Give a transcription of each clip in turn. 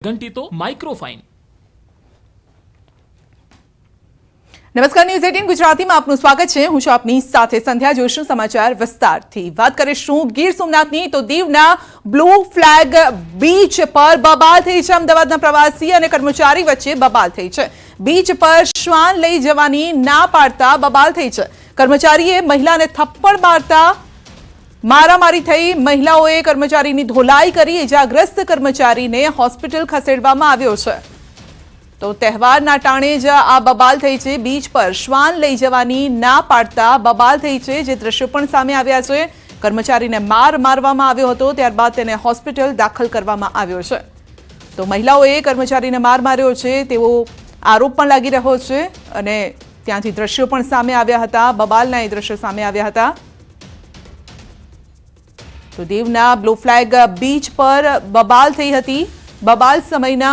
घंटी तो माइक्रोफाइन। નમસ્કાર, ન્યૂઝ 18 ગુજરાતીમાં આપનું સ્વાગત છે। હું છું આપની સાથે સંધ્યા જોશું। સમાચાર વિસ્તારથી વાત કરીશું ગીર સોમનાથની તો દીવના બ્લુ ફ્લેગ બીચ પર બબાલ થઈ છે। અમદાવાદના પ્રવાસી અને કર્મચારી વચ્ચે બબાલ થઈ છે। બીચ પર શ્વાન લઈ જવાની ના પાડતા બબાલ થઈ છે। કર્મચારીએ મહિલાને થપ્પડ મારતા મારામારી થઈ। મહિલાઓએ કર્મચારીની ધોલાઈ કરી। ઇજાગ્રસ્ત કર્મચારીને હોસ્પિટલ ખસેડવામાં આવ્યો છે। तो तहेवारना टाणे ज आ बबाल थई छे। बीच पर श्वान लई जवानी ना पाडता बबाल थई छे, जे दृश्यो पण सामे आव्या छे। कर्मचारीने मार मारवामां आव्यो हतो, त्यारबाद तेने होस्पिटल दाखल करवामां आव्यो छे। तो महिलाओए कर्मचारीने मार मार्यो छे तेवो आरोप पण लागी रह्यो छे अने त्यांथी दृश्यो पण सामे आव्या हता। बबालना ए दृश्यो सामे आव्या हता। तो दीवना ब्लू फ्लेग बीच पर बबाल थई हती। बबाल समयना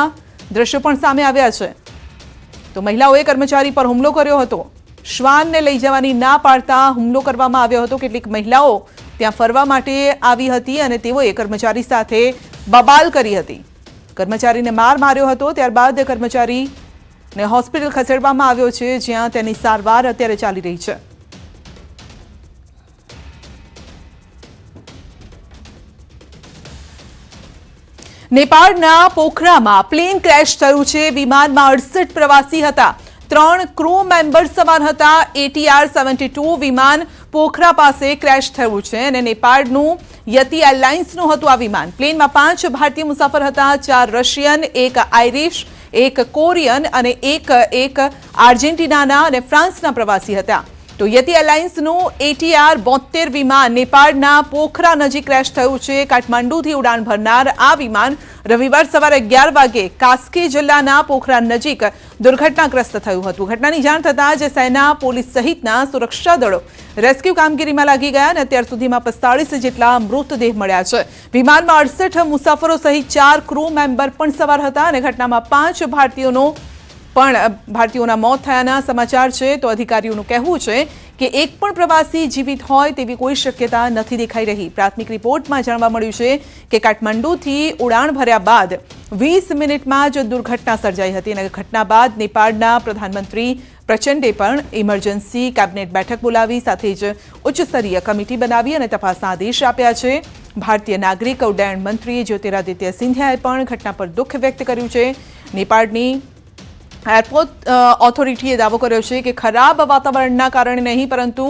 दृश्यो पण सामे आव्या छे। तो महिलाओए कर्मचारी पर हुमलो कर्यो हतो। श्वानने लई जवानी ना पाडता हुमलो करवामां आव्यो हतो। કેટલીક મહિલાઓ ત્યાં ફરવા માટે આવી હતી અને તેઓએ કર્મચારી સાથે બબાલ કરી હતી। કર્મચારીને માર માર્યો હતો, ત્યારબાદ કર્મચારીને હોસ્પિટલ ખસેડવામાં આવ્યો છે, જ્યાં તેની સારવાર અત્યારે ચાલી રહી છે। नेपाळना पोखरामां प्लेन क्रेश थयुं छे। विमानमां 68 प्रवासी हता। 3 क्रू मेम्बर सवार हता। ATR 72 विमान पोखरा पासे क्रेश थयुं छे अने नेपाळनुं यति एरलाइन्सनुं हतुं आ विमान। प्लेनमां 5 भारतीय मुसाफर हता। 4 रशियन, 1 आयरिश, 1 कोरियन अने एक आर्जेन्टिनाना अने फ्रांसना प्रवासी हता। तो यति एरलाइन्सनुं ATR 72 विमान नेपाळना पोखरा नजीक क्रेश थयुं छे। काठमांडूथी उडाण भरनार आ विमान रविवार सवारे 11 वागे कास्की जिल्लाना पोखरा नजीक दुर्घटनाग्रस्त थयुं हतुं। घटनानी जाण थतां ज सेना, पोलीस सहितना सुरक्षा दळो रेस्क्यू कामगीरीमां लागी गया अने અત્યાર સુધીમાં 45 જેટલા મૃતદેહ મળ્યા છે। વિમાનમાં 68 મુસાફરો સહિત 4 ક્રૂ મેમ્બર પણ સવાર હતા અને ઘટનામાં 5 ભારતીયોના મોત થયાના સમાચાર છે। તો અધિકારીઓનું કહેવું છે કે એક પણ પ્રવાસી જીવિત હોય તેવી કોઈ શક્યતા નથી દેખાઈ રહી। પ્રાથમિક રિપોર્ટમાં જાણવા મળ્યું છે કે કાઠમંડુથી ઉડાણ ભર્યા બાદ 20 મિનિટમાં જ દુર્ઘટના સર્જાઈ હતી અને ઘટના બાદ नेपाળના પ્રધાનમંત્રી પ્રચંડે પણ ઇમરજન્સી કેબિનેટ બેઠક બોલાવી, સાથે જ ઉચ્ચસ્તરીય કમિટી બનાવી અને તપાસના આદેશ આપ્યા છે। ભારતીય નાગરિક ઉડ્ડયન મંત્રી જ્યોતિરાદિત્ય સિંધિયાએ પણ ઘટના પર દુઃખ વ્યક્ત કર્યું છે। नेपाળની एरपोर्ट ऑथोरिटीए दावो कर्यो छे कि खराब वातावरणना कारणे नहीं परंतु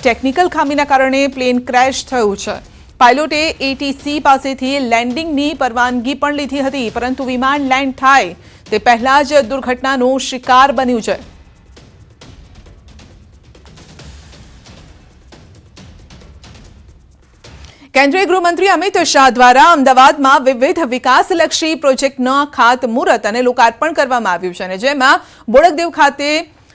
टेक्निकल खामीना कारणे प्लेन क्रेश थयुं छे। पायलटे ATC पासेथी लेन्डिंगनी परवानगी पण लीधी हती, परंतु विमान लेन्ड थाय ते पहेला ज दुर्घटनानो शिकार बन्युं छे। केन्द्रीय गृहमंत्री अमित शाह द्वारा अमदावादमां विविध विकासलक्षी प्रोजेक्टना खातमुहूर्त अने लोकार्पण करवामां આવ્યું છે અને જેમાં બોડકદેવ ખાતે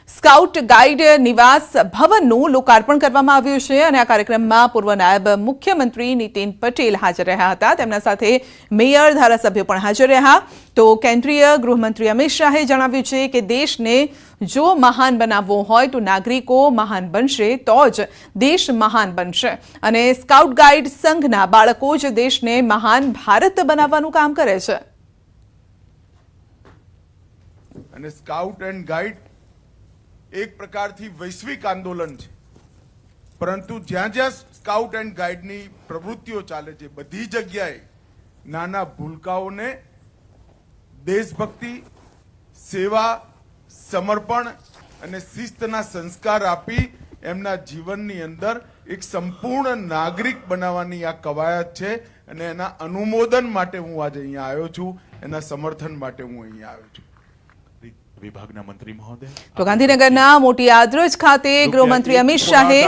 સ્કાઉટ ગાઈડ નિવાસ ભવનનું લોકાર્પણ કરવામાં આવ્યું છે અને આ કાર્યક્રમમાં પૂર્વ નાયબ મુખ્યમંત્રી નીતિન પટેલ હાજર રહ્યા હતા। તેમના સાથે મેયર, ધારાસભ્યો પણ હાજર રહ્યા। તો કેન્દ્રીય ગૃહમંત્રી અમિત શાહે જણાવ્યું છે કે દેશને જો મહાન બનાવવો હોય તો નાગરિકો મહાન બનશે તો જ દેશ મહાન બનશે અને સ્કાઉટ ગાઈડ સંઘના બાળકો જ દેશને મહાન ભારત બનાવવાનું કામ કરે છે। અને સ્કાઉટ એન્ડ ગાઈડ एक प्रकार थी वैश्विक आंदोलन है, परंतु ज्यां ज्यां स्काउट एंड गाइड नी प्रवृत्तिओ चाले छे बधी जग्याए नाना भूलकाओने देशभक्ति, सेवा, समर्पण अने शिस्तना संस्कार आपी एमना जीवननी अंदर एक संपूर्ण नागरिक बनावानी आ कवायत छे अने एना अनुमोदन माटे हूँ आज अहींया आव्यो छुं, एना समर्थन माटे हूँ अहींया आव्यो छुं। विभागना मंत्री महोदय तो गांधीनगरना मोटी आद्रज खाते गृहमंत्री अमित शाहे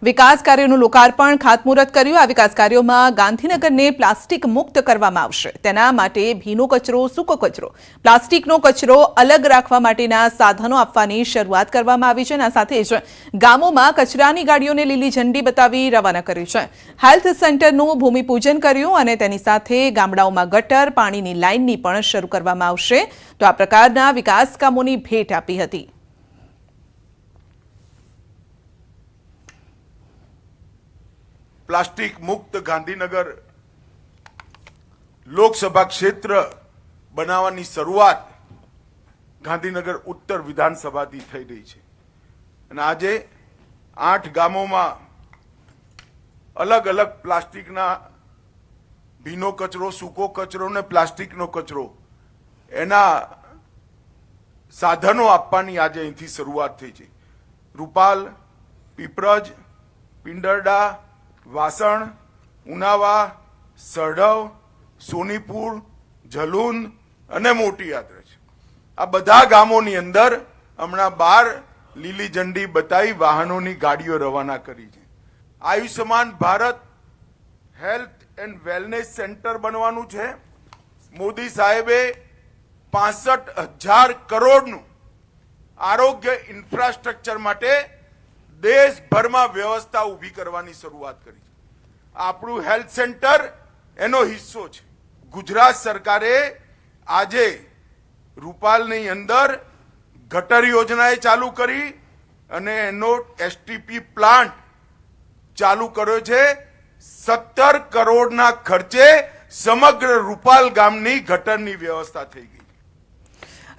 विकास कार्योનું લોકાર્પણ ખાતમુહૂર્ત કર્યું। આ વિકાસ કાર્યોમાં ગાંધીનગરને પ્લાસ્ટિક મુક્ત કરવામાં આવશે। તેના માટે ભીનો કચરો, સૂકો કચરો, પ્લાસ્ટિકનો કચરો અલગ રાખવા માટેના સાધનો આપવાની શરૂઆત કરવામાં આવી છે અને સાથે જ ગામોમાં કચરાની ગાડીઓને લીલી ઝંડી બતાવી રવાના કરી છે। હેલ્થ સેન્ટરનું ભૂમિપૂજન કર્યું અને તેની સાથે ગામડાઓમાં ગટર, પાણીની લાઇનની પણ શરૂ કરવામાં આવશે। તો આ પ્રકારના વિકાસ કામોની ભેટ આપી હતી। प्लास्टिक मुक्त गांधीनगर लोकसभा क्षेत्र બનાવવાની શરૂઆત ગાંધીનગર ઉત્તર વિધાનસભાથી થઈ રહી છે અને આજે 8 ગામોમાં અલગ અલગ પ્લાસ્ટિકના ભીનો કચરો, સૂકો કચરો ને પ્લાસ્ટિકનો કચરો એના સાધનો આપવાની આજે અહીંથી શરૂઆત થઈ છે. રૂપાલ, પીપરજ, પિંડરડા, વાસણ, ઉનાવા, સરડવ, સોનીપુર, જલુન અને મોટી યાત્રા છે. આ બધા ગામોની અંદર હમણાં 12 લીલી ઝંડી બતાવી વાહનોની ગાડીઓ રવાના કરી છે. Ayushman Bharat health and wellness centre બનવાનું છે. મોદી સાહેબે 65,000 કરોડનું આરોગ્ય ઇન્ફ્રાસ્ટ્રક્ચર માટે દેશભરમાં વ્યવસ્થા ઊભી કરવાની શરૂઆત કરી છે. આપણું હેલ્થ સેન્ટર એનો હિસ્સો છે. ગુજરાત સરકારે આજે રૂપાલની અંદર ગટર યોજનાએ ચાલુ કરી અને એનો એસટીપી પ્લાન્ટ ચાલુ કર્યો છે. 17 કરોડના ખર્ચે સમગ્ર રૂપાલ ગામની ગટરની વ્યવસ્થા થઈ ગઈ.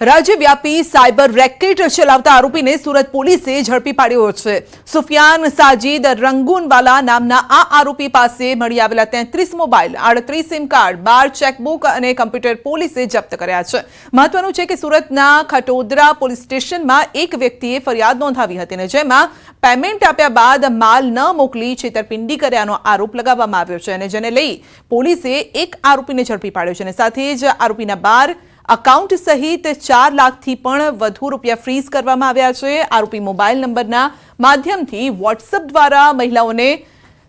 રાજ્યવ્યાપી સાયબર રેકેટ ચલાવતા આરોપીને સુરત પોલીસે ઝડપી પાડ્યો છે. સુફિયાન સાજીદ રંગૂનવાલા નામના આ આરોપી પાસે મળી આવેલા 33 મોબાઈલ, 38 સિમ કાર્ડ, 12 ચેકબુક અને કમ્પ્યુટર પોલીસે જપ્ત કર્યા છે. મહત્વનું છે કે સુરતના ખટોદરા પોલીસ સ્ટેશનમાં એક વ્યક્તિએ ફરિયાદ નોંધાવી હતી અને જેમાં પેમેન્ટ આપ્યા બાદ માલ ન મોકલી છેતરપિંડી કર્યાનો આરોપ લગાવવામાં આવ્યો છે અને જેને લઈ પોલીસે એક આરોપીને ઝડપી પાડ્યો છે અને સાથે જ આરોપીના 12 અકાઉન્ટ સહિત 4 લાખથી પણ વધુ રૂપિયા ફ્રીઝ કરવામાં આવ્યા છે. આરોપી મોબાઈલ નંબરના માધ્યમથી વોટ્સએપ દ્વારા મહિલાઓને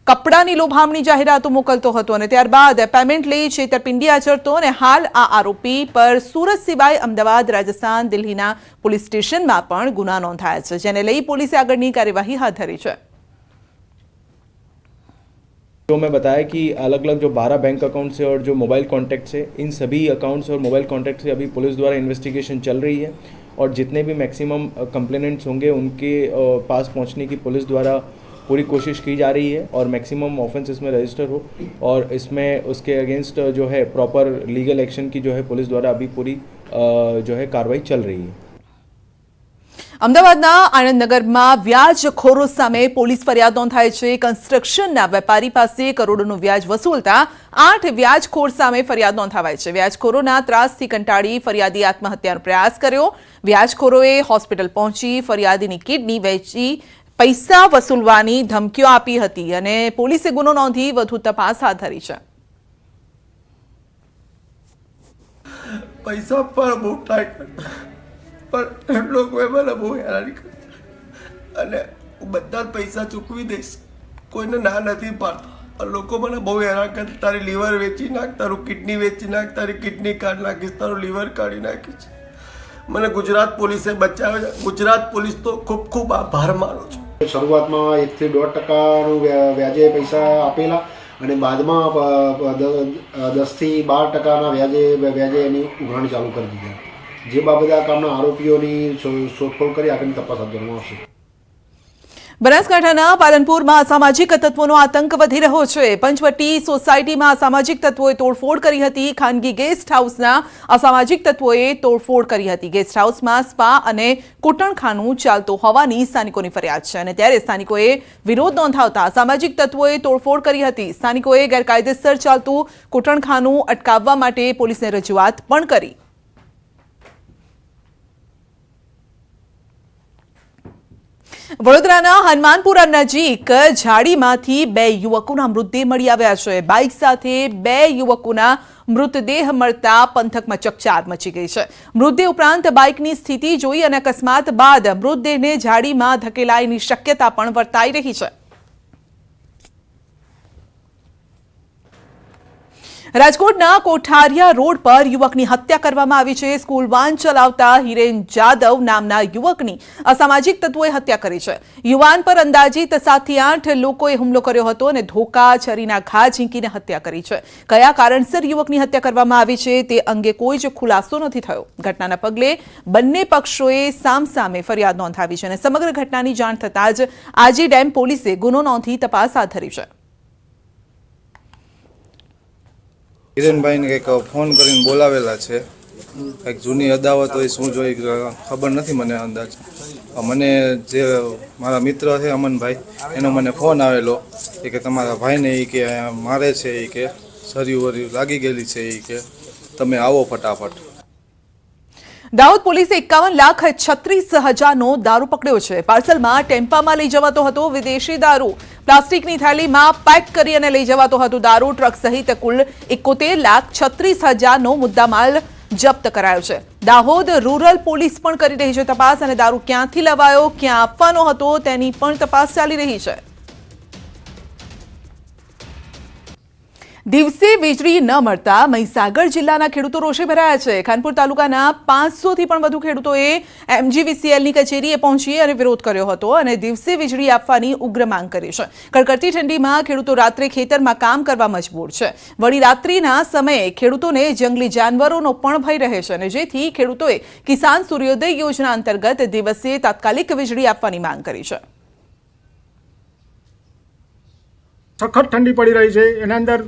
કપડાની લોભામણી જાહેરાતો મોકલતો હતો અને ત્યારબાદ પેમેન્ટ લઈ છેતરપિંડી આચરતો અને હાલ આ આરોપી પર સુરત સિવાય અમદાવાદ, રાજસ્થાન, દિલ્હીના પોલીસ સ્ટેશનમાં પણ ગુના નોંધાયા છે, જેને લઈ પોલીસે આગળની કાર્યવાહી હાથ ધરી છે. जो मैं बताया कि अलग अलग जो 12 बैंक अकाउंट से और जो मोबाइल कॉन्टैक्ट है, इन सभी अकाउंट्स और मोबाइल कॉन्टैक्ट से अभी पुलिस द्वारा इन्वेस्टिगेशन चल रही है और जितने भी मैक्सिमम कंप्लेनेंट्स होंगे उनके पास पहुंचने की पुलिस द्वारा पूरी कोशिश की जा रही है और मैक्सिमम ऑफेंस इसमें रजिस्टर हो और इसमें उसके अगेंस्ट जो है प्रॉपर लीगल एक्शन की जो है पुलिस द्वारा अभी पूरी जो है कार्रवाई चल रही है. અમદાવાદના આનંદનગરમાં વ્યાજખોરો સામે પોલીસ ફરિયાદ નોંધાઈ છે. કન્સ્ટ્રક્શનના વેપારી પાસે કરોડોનું વ્યાજ વસૂલતા 8 વ્યાજખોર સામે ફરિયાદ નોંધાવાઈ છે. વ્યાજખોરોના ત્રાસથી કંટાળી ફરિયાદી આત્મહત્યાનો પ્રયાસ કર્યો. વ્યાજખોરોએ હોસ્પિટલ પહોંચી ફરિયાદીની કિડની વેચી પૈસા વસૂલવાની ધમકીઓ આપી હતી અને પોલીસે ગુનો નોંધી વધુ તપાસ હાથ ધરી છે. પૈસા પર બહુ ટ્રાય કરતા પણ એમ લોકોએ મને બહુ હેરાની કરી અને હું બધા જ પૈસા ચૂકવી દઈશ, કોઈને ના નથી પાડતો. લોકો મને બહુ હેરાન કરતા, તારી લીવર વેચી નાખ, તારું કિડની વેચી નાખ, તારી કિડની કાઢી નાખીશ, તારું લીવર કાઢી નાખીશ. મને ગુજરાત પોલીસે બચાવ્યો છે. ગુજરાત પોલીસ તો ખૂબ ખૂબ આભાર માનું છું. શરૂઆતમાં 1 થી 1.5% વ્યાજે પૈસા આપેલા અને બાદમાં 10 થી 12% વ્યાજે એની ઉઘરાણી ચાલુ કરી દીધી. જે બાબતે આ કામના આરોપીઓની શોધખોળ કરી આગળની તપાસ હાથ ધરવામાં આવશે. બનાસકાંઠાના પાલનપુરમાં અસામાજિક તત્વોનો આતંક વધી રહ્યો છે. પંચવટી સોસાયટીમાં અસામાજિક તત્વોએ તોડફોડ કરી હતી. ખાનગી ગેસ્ટ હાઉસના અસામાજિક તત્વોએ તોડફોડ કરી હતી. ગેસ્ટ હાઉસમાં સ્પા અને કૂટણખાનું ચાલતું હોવાની સ્થાનિકોની ફરિયાદ છે અને ત્યારે સ્થાનિકોએ વિરોધ નોંધાવતા અસામાજિક તત્વોએ તોડફોડ કરી હતી. સ્થાનિકોએ ગેરકાયદેસર ચાલતું કૂટણખાનું અટકાવવા માટે પોલીસને રજૂઆત પણ કરી. વડોદરાના હનુમાનપુરા નજીક ઝાડીમાંથી 2 યુવકોના મૃતદેહ મળી આવ્યા છે. બાઇક સાથે 2 યુવકોના મૃતદેહ મળતા પંથકમાં ચકચાર મચી ગઈ છે. મૃતદેહ ઉપરાંત બાઇકની સ્થિતિ જોઈ અને અકસ્માત બાદ મૃતદેહને ઝાડીમાં ધકેલાયની શક્યતા પણ વર્તાઈ રહી છે. રાજકોટના કોઠારિયા રોડ પર યુવકની હત્યા કરવામાં આવી છે. સ્કૂલ વાન ચલાવતા હિરેન જાદવ નામના યુવકની અસામાજિક તત્વોએ હત્યા કરી છે. યુવાન પર અંદાજિત 7 થી 8 લોકોએ હુમલો કર્યો હતો અને ધોકા, છરીના ઘા ઝીંકીને હત્યા કરી છે. કયા કારણસર યુવકની હત્યા કરવામાં આવી છે તે અંગે કોઈ જ ખુલાસો નથી થયો. ઘટનાના પગલે બંને પક્ષોએ સામસામે ફરિયાદ નોંધાવી છે અને સમગ્ર ઘટનાની જાણ થતાં જ આજી ડેમ પોલીસે ગુનો નોંધી તપાસ હાથ ધરી છે. હિરેનભાઈને કંઈક ફોન કરીને બોલાવેલા છે કંઈક જૂની અદાવત હોય શું જોઈ ખબર નથી મને અંદાજ. મને જે મારા મિત્ર છે અમનભાઈ એનો મને ફોન આવેલો કે તમારા ભાઈને એ કે મારે છે એ કે સરિયું વરિયું લાગી ગયેલી છે એ કે તમે આવો ફટાફટ. દાહોદ પોલીસે 51,36,000નો દારૂ પકડ્યો છે. પાર્સલમાં ટેમ્પામાં લઈ જવાતો હતો વિદેશી દારૂ. પ્લાસ્ટિકની થેલીમાં પેક કરી અને લઈ જવાતો હતો દારૂ. ટ્રક સહિત કુલ 71,36,000નો મુદ્દામાલ જપ્ત કરાયો છે. દાહોદ રૂરલ પોલીસ પણ કરી રહી છે તપાસ અને દારૂ ક્યાંથી લવાયો, ક્યાં આપવાનો હતો તેની પણ તપાસ ચાલી રહી છે. દિવસે વીજળી ન મળતા મહીસાગર જિલ્લાના ખેડૂતો રોષે ભરાયા છે. ખાનપુર તાલુકાના 500થી પણ વધુ ખેડૂતોએ MGVCLની કચેરીએ પહોંચી અને વિરોધ કર્યો હતો અને દિવસે વીજળી આપવાની ઉગ્ર માંગ કરી છે. કડકડતી ઠંડીમાં ખેડૂતો રાત્રે ખેતરમાં કામ કરવા મજબૂર છે. વળી રાત્રિના સમયે ખેડૂતોને જંગલી જાનવરોનો પણ ભય રહે છે અને જેથી ખેડૂતોએ કિસાન સૂર્યોદય યોજના અંતર્ગત દિવસે તાત્કાલિક વીજળી આપવાની માંગ કરી છે. સખત ઠંડી પડી રહી છે, એના અંદર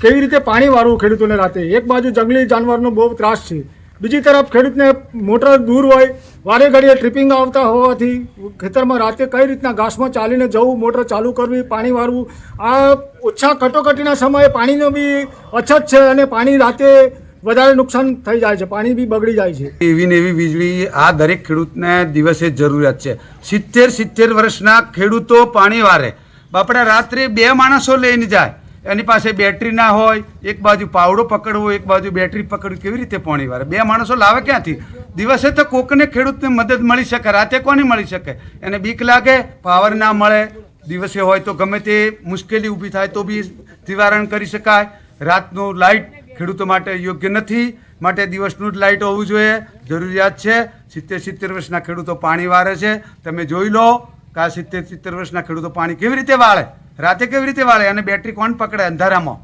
કેવી રીતે પાણી વાળવું ખેડૂતોને રાતે. એક બાજુ જંગલી જાનવરનો બહુ ત્રાસ છે, બીજી તરફ ખેડૂતને મોટર દૂર હોય, વારે ઘડીએ ટ્રીપિંગ આવતા હોવાથી ખેતરમાં રાતે કઈ રીતના ઘાસમાં ચાલીને જવું, મોટર ચાલુ કરવી, પાણી વાળવું. આ ઓછા કટોકટીના સમયે પાણીનો બી અછત છે અને પાણી રાતે વધારે નુકસાન થઈ જાય છે, પાણી બી બગડી જાય છે. એવી ને એવી વીજળી આ દરેક ખેડૂતને દિવસે જરૂરિયાત છે. 70 વર્ષના ખેડૂતો પાણી વારે બાપડા રાત્રે 2 માણસો લઈને જાય, એની પાસે બેટરી ના હોય, એક બાજુ પાવડો પકડવો, એક બાજુ બેટરી પકડવી, કેવી રીતે પાણી વારે? 2 માણસો લાવે ક્યાંથી? દિવસે તો કોકને ખેડૂતને મદદ મળી શકે, રાતે કોને મળી શકે? એને બીક લાગે, પાવર ના મળે. દિવસે હોય તો ગમે તે મુશ્કેલી ઊભી થાય તો બી નિવારણ કરી શકાય. રાતનું લાઇટ ખેડૂતો માટે યોગ્ય નથી, માટે દિવસનું જ લાઇટ હોવું જોઈએ, જરૂરિયાત છે. 70 વર્ષના ખેડૂતો પાણી વારે છે. તમે જોઈ લો કે આ 70 વર્ષના ખેડૂતો પાણી કેવી રીતે વાળે, રાતે કેવી રીતે વાળે અને બેટરી કોણ પકડે અંધારામાં?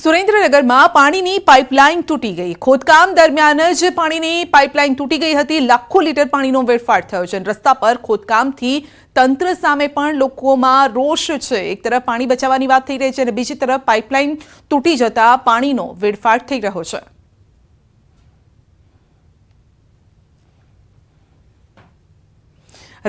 સુરેન્દ્રનગરમાં પાણીની પાઇપલાઇન તૂટી ગઈ. ખોદકામ દરમિયાન જ પાણીની પાઇપલાઇન તૂટી ગઈ હતી. લાખો લીટર પાણીનો વેડફાટ થયો છે. રસ્તા પર ખોદકામથી તંત્ર સામે પણ લોકોમાં રોષ છે. એક તરફ પાણી બચાવવાની વાત થઈ રહી છે અને બીજી તરફ પાઇપલાઇન તૂટી જતા પાણીનો વેડફાટ થઈ રહ્યો છે.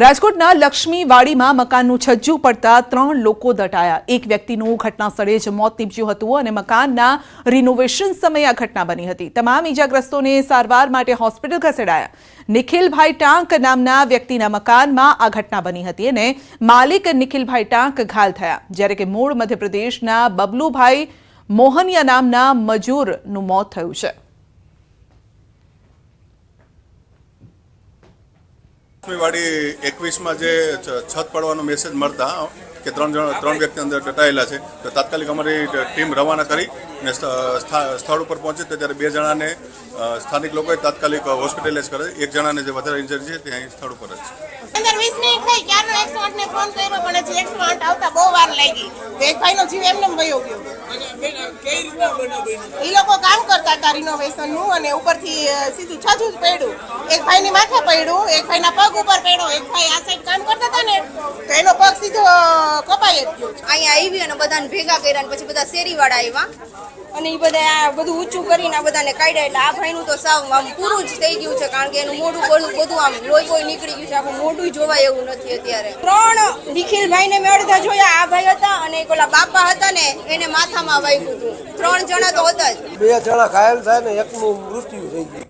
રાજકોટના લક્ષ્મીવાડીમાં મકાનનું છજ્જું પડતા 3 લોકો દટાયા. એક વ્યક્તિનું ઘટના સ્થળે જ મોત નીપજ્યું હતું અને મકાનના રિનોવેશન સમયે આ ઘટના બની હતી. તમામ ઈજાગ્રસ્તોને સારવાર માટે હોસ્પિટલ ખસેડાયા. નિખિલભાઈ ટાંક નામના વ્યક્તિના મકાનમાં આ ઘટના બની હતી અને માલિક નિખિલભાઈ ટાંક ઘાયલ થયા, જ્યારે કે મૂળ મધ્યપ્રદેશના બબલુભાઈ મોહનિયા નામના મજૂરનું મોત થયું છે. લક્ષ્મીવાડી 21માં જે છત પડવાનો મેસેજ મળતા કે 3 વ્યક્તિ અંદર દટાયેલા છે, તો તાત્કાલિક અમારી ટીમ રવાના કરી અને સ્થળ ઉપર પહોંચી તો ત્યારે 2 જણાને સ્થાનિક લોકોએ તાત્કાલિક હોસ્પિટલાઇઝ કરે. 1 જણાને જે વધારે ઇન્જરી છે તે અહીં સ્થળ ઉપર જ છે. 15-20 મિનિટ થઈ ક્યારનો 108 ને ફોન કર્યો પણ હજી 108 આવતા બહુ વાર લાગી. એક ભાઈનો જીવ એમને વયો ગયો. એ લોકો કામ કરતા હતા રિનોવેશનનું અને ઉપરથી સીધું છજું જ પડ્યું. એક ભાઈની માથે પડ્યું, એક ભાઈના પગ ઉપર પડ્યો. એક ભાઈ આ સાઈડ કામ કરતા હતા ને તો એનો પગ સીધો કપાઈ જ ગયો. અહીંયા આવી અને બધાને ભેગા કર્યા પછી બધા શેરીવાળા આવ્યા અને એ બધા બધું ઊંચું કરીને આ બધાને કાઢ્યા. એટલે આ ભાઈનું તો સાવ આમ પૂરું જ થઈ ગયું છે, કારણ કે એનું મોઢું બધું આમ લોહી નીકળી ગયું છે. આખું મોઢું જોવાય એવું નથી અત્યારે. 3 નિખિલભાઈને મેં અડધા જોયા. આ ભાઈ હતા અને એક ઓલા બાપા હતા ને એને માથામાં વાગ્યું હતું. 3 જણા તો હતા જ. 2 જણા ઘાયલ થાય ને એકનું મૃત્યુ થઈ ગયું.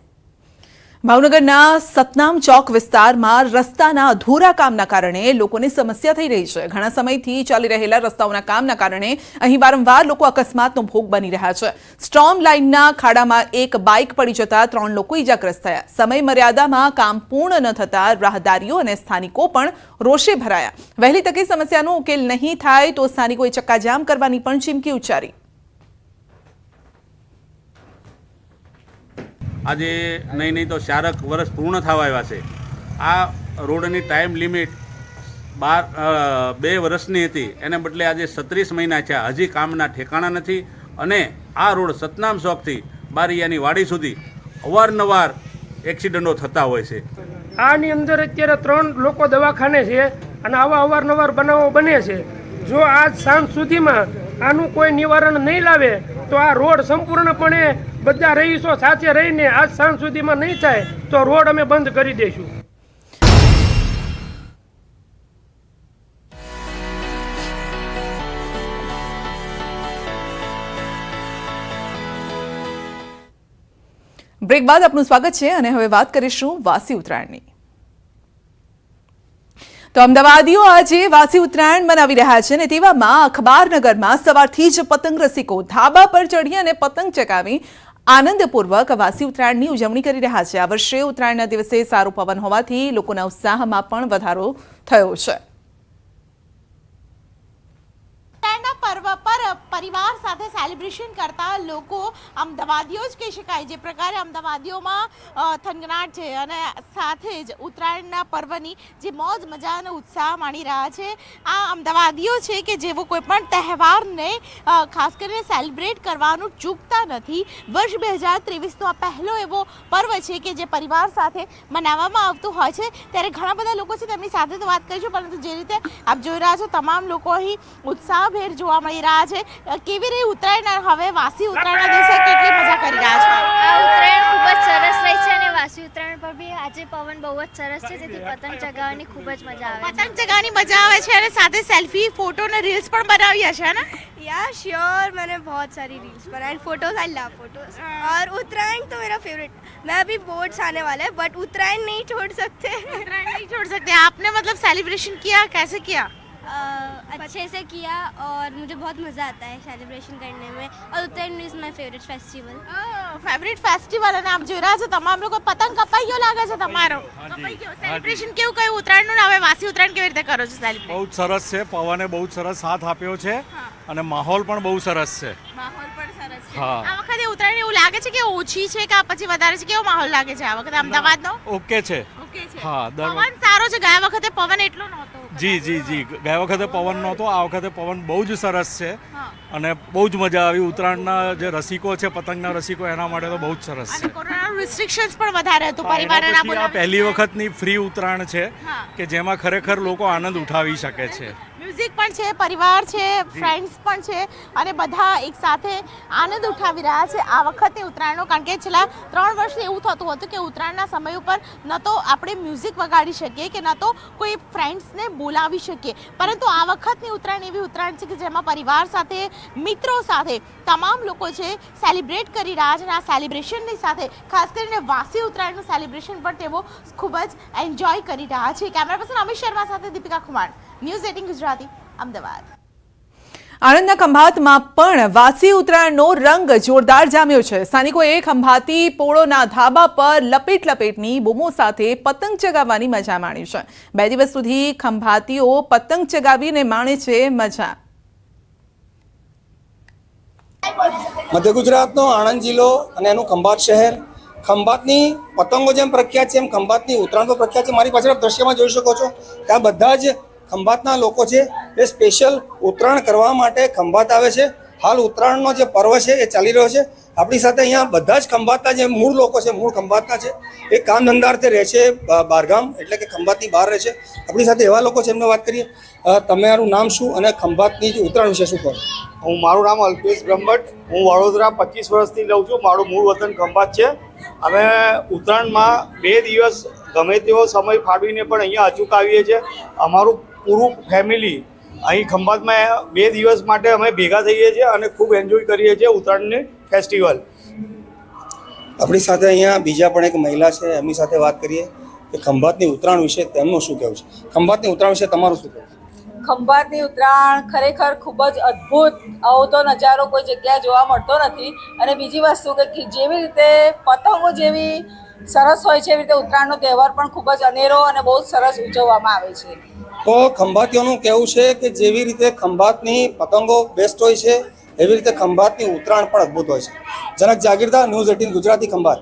ભાવનગરના સતનામ ચોક વિસ્તારમાં રસ્તાના અધૂરા કામના કારણે લોકોને સમસ્યા થઈ રહી છે. ઘણા સમયથી ચાલી રહેલા રસ્તાઓના કામના કારણે અહીં વારંવાર લોકો અકસ્માતનો ભોગ બની રહ્યા છે. સ્ટ્રોમ લાઇનના ખાડામાં એક બાઇક પડી જતા 3 લોકો ઈજાગ્રસ્ત થયા. સમય મર્યાદામાં કામ પૂર્ણ ન થતા રાહદારીઓ અને સ્થાનિકો પણ રોષે ભરાયા. વહેલી તકે સમસ્યાનો ઉકેલ નહીં થાય તો સ્થાનિકોએ ચક્કાજામ કરવાની પણ ચીમકી ઉચ્ચારી. આજે નહીં તો 4 વર્ષ પૂર્ણ થવા આવ્યા છે. આ રોડની ટાઈમ લિમિટ 2 વર્ષની હતી, એને બદલે આજે 36 મહિના છે. હજી કામના ઠેકાણા નથી અને આ રોડ સતનામ ચોકથી બારિયાની વાડી સુધી અવારનવાર એક્સિડન્ટો થતા હોય છે. આની અંદર અત્યારે 3 લોકો દવાખાને છે અને આવા અવારનવાર બનાવો બને છે. જો આજ સાંજ સુધીમાં આનું કોઈ નિવારણ નહીં લાવે તો આ રોડ સંપૂર્ણપણે બધા રહીશો સાથે રહીને આજ સાંજ સુધીમાં નહીં થાય તો રોડ અમે બંધ કરી દઈશું. બ્રેક બાદ આપનું સ્વાગત છે અને હવે વાત કરીશું વાસી ઉત્તરાયણની. તો અમદાવાદીઓ આજે વાસી ઉત્તરાયણ મનાવી રહ્યા છે અને તેવામાં અખબારનગરમાં સવારથી જ પતંગ રસિકો ધાબા પર ચડી અને પતંગ ચગાવી આનંદપૂર્વક વાસી ઉત્તરાયણની ઉજવણી કરી રહ્યા છે. આ વર્ષે ઉત્તરાયણના દિવસે સારો પવન હોવાથી લોકોના ઉત્સાહમાં પણ વધારો થયો છે. ઉત્તરાયણના પર્વ પર પરિવાર સાથે સેલિબ્રેશન કરતા લોકો અમદાવાદીઓ જ કહી શકાય. જે પ્રકારે અમદાવાદીઓમાં થનગનાટ છે અને સાથે જ ઉત્તરાયણના પર્વની જે મોજ મજા અને ઉત્સાહ માણી રહ્યા છે આ અમદાવાદીઓ છે કે જેઓ કોઈ પણ તહેવારને ખાસ કરીને સેલિબ્રેટ કરવાનું ચૂકતા નથી. વર્ષ 2023નો આ પહેલો એવો પર્વ છે કે જે પરિવાર સાથે મનાવવામાં આવતું હોય છે. ત્યારે ઘણા બધા લોકો છે તેમની સાથે તો વાત કરીશું, પરંતુ જે રીતે આપ જોઈ રહ્યા છો તમામ લોકો અહીં ઉત્સાહભેર જોવા મળી રહ્યા છે. કેવી રહી ઉત્તરાયણ? હવે વાસી ઉત્તરાયણના દિવસે કેટલી મજા કરી રહ્યા છો? આ ઉત્તરાયણ ખૂબ જ સરસ રહી છે અને વાસી ઉત્તરાયણ પર બી આજે પવન બહુ જ સરસ છે, જેથી પતંગ ચગાવવાની ખૂબ જ મજા આવે છે. પતંગ ચગાવવાની મજા આવે છે અને સાથે સેલ્ફી फोटो ने रील्स पर बनाई है ना? या श्योर, मैंने बहुत सारी रील्स बनाई, फोटोज, आई लव फोटोज. और उत्तरायण तो मेरा फेवरेट. मैं अभी बोर्ड्स आने वाला है बट उत्तरायण नहीं छोड़ सकते. उत्तरायण नहीं छोड़ सकते. आपने मतलब सेलिब्रेशन किया, कैसे किया? अच्छे से किया और मुझे बहुत मज़ा आता है सेलिब्रेशन करने में. और Uttarayan is my favourite festival. Favourite festival. અને આપ જોઈ રહ્યા છો તમામ લોકો પતંગ કપાઈ ગયો લાગે છે તમારો. કપાઈ ગયો. સેલિબ્રેશન કેવું કયું ઉત્તરાયણનું? હવે વાસી ઉત્તરાયણ કેવી રીતે કરો છો સેલિબ્રેટ? બહુ સરસ છે, પવને બહુ સરસ સાથ આપ્યો છે અને માહોલ પણ બહુ સરસ છે. માહોલ પણ સરસ છે. હા. આ વખતે ઉત્તરાયણ એવું લાગે છે કે ઓછી છે કે પછી વધારે છે? કેવો માહોલ લાગે છે આ વખતે અમદાવાદનો? ઓકે છે. ઓકે છે. હા. પવન સારો છે. ગયા વખતે પવન એટલો નહોતો. જી જી જી, ગયા વખતે પવન નહોતો, આ વખતે પવન બહુ જ સરસ છે અને બહુ જ મજા આવી. ઉત્તરાયણના જે રસિકો છે, પતંગના રસિકો, એના માટે તો બહુ જ સરસ છે. કોરોના રિસ્ટ્રિક્શન્સ પણ વધારે હતું. પરિવારે ના આ પહેલી વખતની ફ્રી ઉત્તરાયણ છે કે જેમાં ખરેખર લોકો આનંદ ઉઠાવી શકે છે. મ્યુઝિક પણ છે, પરિવાર છે, ફ્રેન્ડ્સ પણ છે અને બધા એક સાથે આનંદ ઉઠાવી રહ્યા છે આ વખતની ઉત્તરાયણનો. કારણ કે છેલ્લા 3 વર્ષથી એવું થતું હતું કે ઉત્તરાયણના સમય ઉપર ન તો આપણે મ્યુઝિક વગાડી શકીએ કે ન તો કોઈ ફ્રેન્ડ્સને બોલાવી શકીએ, પરંતુ આ વખતની ઉત્તરાયણ એવી ઉત્તરાયણ છે કે જેમાં પરિવાર સાથે, મિત્રો સાથે તમામ લોકો છે સેલિબ્રેટ કરી રહ્યા છે. અને આ સેલિબ્રેશનની સાથે ખાસ કરીને વાસી ઉત્તરાયણનું સેલિબ્રેશન પણ તેઓ ખૂબ જ એન્જોય કરી રહ્યા છે. કેમેરા પર્સન અમિત શર્મા સાથે દીપિકા ખુમાણ, ન્યૂઝ 18 ગુજરાતી, અમદાવાદ. આણંદના ખંભાતમાં પણ વાસી ઉત્તરાયણનો રંગ જોરદાર જામ્યો છે. સ્થાનિકોએ ખંભાતી પોળોના ધાબા પર લપેટની બૂમો સાથે પતંગ ચગાવવાની મજા માણી છે. 2 દિવસ સુધી ખંભાતીઓ પતંગ ચગાવીને માણે છે મજા. મધ્ય ગુજરાતનો આણંદ જિલ્લો અને એનું ખંભાત શહેર. ખંભાતની પતંગો જેમ પ્રખ્યાત છે એમ ખંભાતની ઉત્તરાયણ પણ પ્રખ્યાત છે. મારી પાછળ દ્રશ્યમાં જોઈ શકો છો કે આ બધા જ ખંભાતના લોકો છે એ સ્પેશિયલ ઉત્તરાયણ કરવા માટે ખંભાત આવે છે. હાલ ઉત્તરાયણનો જે પર્વ છે એ ચાલી રહ્યો છે. આપણી સાથે અહીંયા બધા જ ખંભાતના જે મૂળ લોકો છે, મૂળ ખંભાતના છે, એ કામ ધંધાર્થે રહે છે બહારગામ, એટલે કે ખંભાતની બહાર રહે છે. આપણી સાથે એવા લોકો છે, એમને વાત કરીએ. તમારું નામ શું અને ખંભાતની જે ઉત્તરાયણ વિશે શું કહો? મારું નામ અલ્પેશ બ્રહ્મભટ્ટ. હું વડોદરા 25 વર્ષથી રહું છું. મારું મૂળ વતન ખંભાત છે. અમે ઉત્તરાયણમાં 2 દિવસ ગમે તેવો સમય ફાળવીને પણ અહીંયા અચૂક આવીએ છીએ. અમારું પૂરું ફેમિલી અહીં ખંભાતમાં 2 દિવસ માટે અમે ભેગા થઈએ છીએ અને ખૂબ એન્જોય કરીએ છીએ ઉત્તરાયણની ફેસ્ટિવલ. આપણી સાથે અહીંયા બીજા પણ એક મહિલા છે, એમની સાથે વાત કરીએ કે ખંભાતની ઉત્તરાયણ વિશે તેમનું શું કહેવું છે. ખંભાતની ઉત્તરાયણ વિશે તમારું શું કહેવું? ખંભાતની ઉત્તરાયણ ખરેખર ખૂબ જ અદ્ભુત. આવો તો નજારો કોઈ જગ્યાએ જોવા મળતો નથી. અને બીજી વસ્તુ કે જેવી રીતે પતંગો જેવી સરસ હોય છે એવી રીતે ઉત્તરાયણનો તહેવાર પણ ખૂબ જ અનેરો અને બહુ સરસ ઉજવવામાં આવે છે. તો ખંભાતીઓનું કહેવું છે કે જેવી રીતે ખંભાતની પતંગો બેસ્ટ હોય છે એવી રીતે ખંભાતની ઉત્તરાયણ પણ અદ્ભુત હોય છે. જનક જાગીરદાર, ન્યૂઝ 18 ગુજરાતી, ખંભાત.